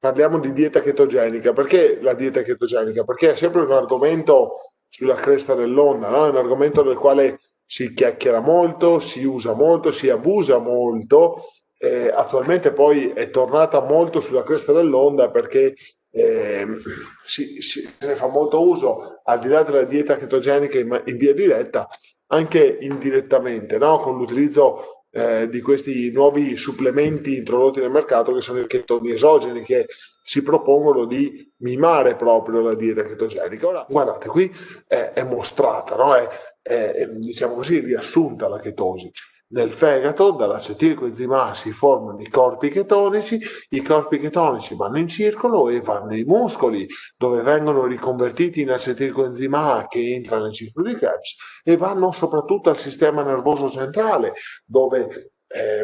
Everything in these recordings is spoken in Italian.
parliamo di dieta chetogenica. Perché la dieta chetogenica? Perché è sempre un argomento sulla cresta dell'onda, no? È un argomento del quale si chiacchiera molto, si usa molto, si abusa molto. Attualmente poi è tornata molto sulla cresta dell'onda perché se ne fa molto uso, al di là della dieta chetogenica in via diretta, anche indirettamente, no? Con l'utilizzo di questi nuovi supplementi introdotti nel mercato che sono i chetoni esogeni, che si propongono di mimare proprio la dieta chetogenica. Ora, guardate, qui è mostrata, no? Diciamo così, riassunta la chetosi. Nel fegato, dall'acetilcoenzima A si formano i corpi chetonici vanno in circolo e vanno nei muscoli, dove vengono riconvertiti in acetilcoenzima A che entra nel ciclo di Krebs, e vanno soprattutto al sistema nervoso centrale, dove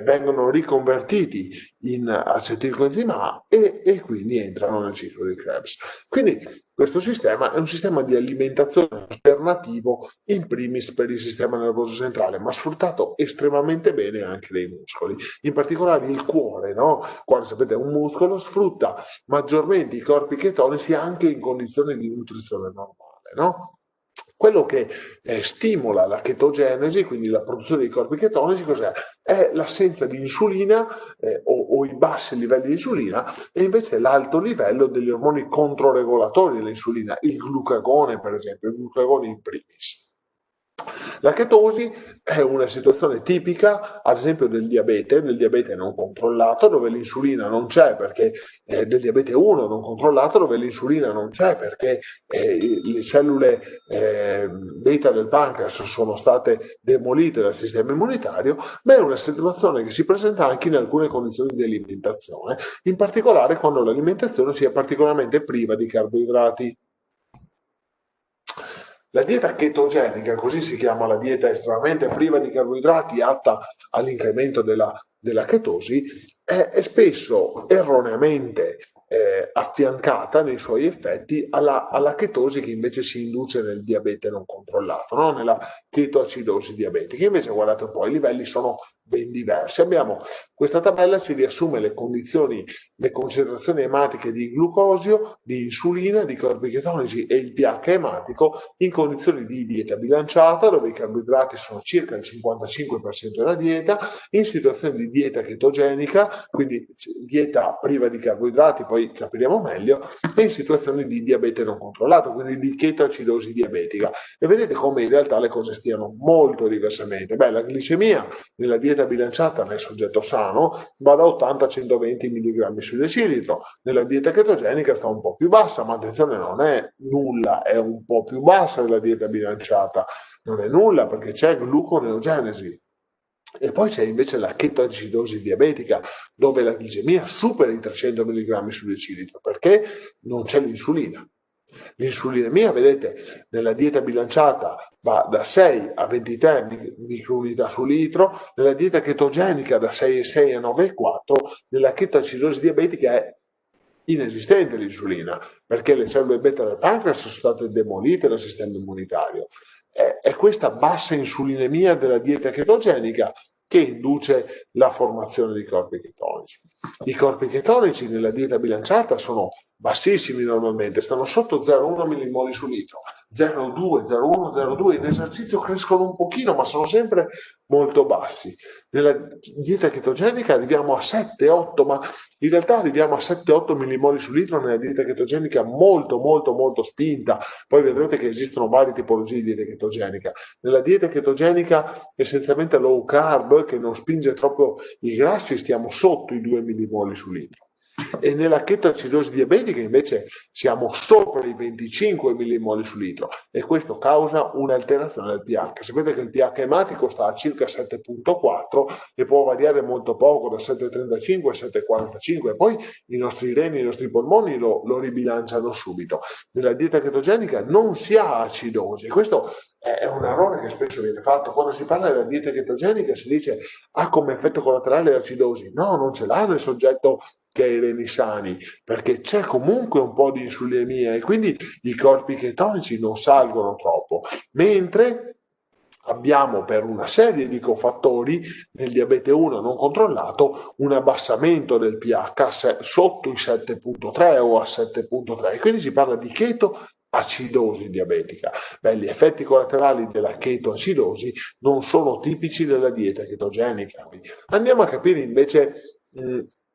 vengono riconvertiti in acetilcoenzima A e quindi entrano nel ciclo di Krebs. Quindi questo sistema è un sistema di alimentazione alternativo in primis per il sistema nervoso centrale, ma sfruttato estremamente bene anche dai muscoli. In particolare il cuore, no? Quando sapete un muscolo sfrutta maggiormente i corpi chetonici anche in condizioni di nutrizione normale, no? Quello che stimola la chetogenesi, quindi la produzione dei corpi chetonici, cos'è? È l'assenza di insulina o i bassi livelli di insulina, e invece l'alto livello degli ormoni controregolatori dell'insulina, il glucagone per esempio, il glucagone in primis. La chetosi è una situazione tipica, ad esempio, del diabete non controllato, dove l'insulina non c'è perché del diabete 1 non controllato, dove l'insulina non c'è perché le cellule beta del pancreas sono state demolite dal sistema immunitario, ma è una situazione che si presenta anche in alcune condizioni di alimentazione, in particolare quando l'alimentazione sia particolarmente priva di carboidrati. La dieta chetogenica, così si chiama la dieta estremamente priva di carboidrati, atta all'incremento della chetosi, è spesso erroneamente affiancata nei suoi effetti alla chetosi che invece si induce nel diabete non controllato, no? Nella chetoacidosi diabetica. Invece, guardate un po', i livelli sono ben diversi. Questa tabella ci riassume le condizioni, le concentrazioni ematiche di glucosio, di insulina, di corpi chetonici e il pH ematico in condizioni di dieta bilanciata, dove i carboidrati sono circa il 55% della dieta, in situazioni di dieta chetogenica, quindi dieta priva di carboidrati, poi capiremo meglio, e in situazioni di diabete non controllato, quindi di chetoacidosi diabetica. E vedete come in realtà le cose stiano molto diversamente. La glicemia nella dieta bilanciata nel soggetto sano va da 80 a 120 mg su decilitro, nella dieta chetogenica sta un po' più bassa, ma attenzione, non è nulla, è un po' più bassa nella dieta bilanciata, non è nulla perché c'è gluconeogenesi. E poi c'è invece la chetoacidosi diabetica, dove la glicemia supera i 300 mg su decilitro, perché non c'è l'insulina. L'insulinemia, vedete, nella dieta bilanciata va da 6 a 23 microunità su litro, nella dieta chetogenica da 6,6 a 9,4, nella chetoacidosi diabetica è inesistente l'insulina, perché le cellule beta del pancreas sono state demolite dal sistema immunitario. È questa bassa insulinemia della dieta chetogenica che induce la formazione di corpi chetonici. I corpi chetonici nella dieta bilanciata sono bassissimi normalmente, stanno sotto 0,1 millimoli su litro, 0,2, 0,1, 0,2, in esercizio crescono un pochino, ma sono sempre molto bassi. Nella dieta chetogenica arriviamo a 7-8, ma in realtà arriviamo a 7-8 millimoli su litro nella dieta chetogenica molto molto molto spinta. Poi vedrete che esistono varie tipologie di dieta chetogenica. Nella dieta chetogenica essenzialmente low carb, che non spinge troppo i grassi, stiamo sotto i 2 millimoli su litro. E nella chetoacidosi diabetica invece siamo sopra i 25 millimoli su litro, e questo causa un'alterazione del pH. Sapete che il pH ematico sta a circa 7,4 e può variare molto poco, da 7,35 a 7,45, poi i nostri reni, i nostri polmoni lo ribilanciano subito. Nella dieta chetogenica non si ha acidosi, e questo è un errore che spesso viene fatto. Quando si parla della dieta chetogenica si dice ha come effetto collaterale l'acidosi. No, non ce l'ha nel soggetto che ha i reni sani, perché c'è comunque un po' di insulinemia e quindi i corpi chetonici non salgono troppo, mentre abbiamo per una serie di cofattori nel diabete 1 non controllato un abbassamento del pH sotto i 7,3 o a 7,3, quindi si parla di chetoacidosi diabetica. Beh, gli effetti collaterali della chetoacidosi non sono tipici della dieta chetogenica. Andiamo a capire invece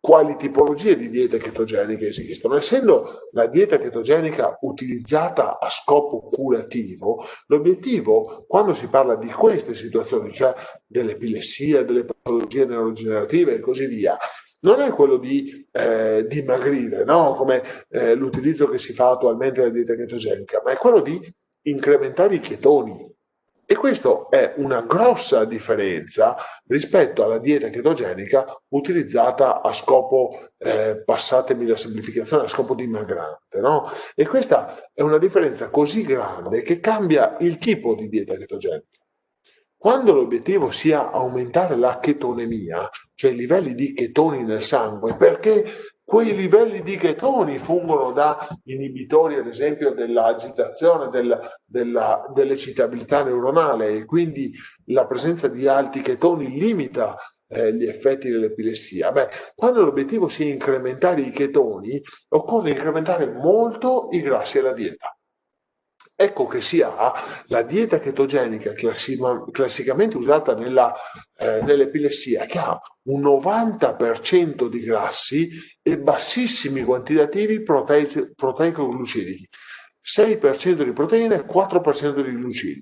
quali tipologie di diete chetogeniche esistono. Essendo la dieta chetogenica utilizzata a scopo curativo, l'obiettivo, quando si parla di queste situazioni, cioè dell'epilessia, delle patologie neurodegenerative e così via, non è quello di dimagrire, no? Come l'utilizzo che si fa attualmente della dieta chetogenica, ma è quello di incrementare i chetoni. E questo è una grossa differenza rispetto alla dieta chetogenica utilizzata a scopo, passatemi la semplificazione, a scopo dimagrante, no? E questa è una differenza così grande che cambia il tipo di dieta chetogenica. Quando l'obiettivo sia aumentare la chetonemia, cioè i livelli di chetoni nel sangue, perché quei livelli di chetoni fungono da inibitori, ad esempio, dell'agitazione, dell'eccitabilità neuronale e quindi la presenza di alti chetoni limita gli effetti dell'epilessia. Beh, quando l'obiettivo sia incrementare i chetoni, occorre incrementare molto i grassi alla dieta. Ecco che si ha la dieta chetogenica classicamente usata nell'epilessia, che ha un 90% di grassi e bassissimi quantitativi proteico-glucidici, 6% di proteine e 4% di glucidi.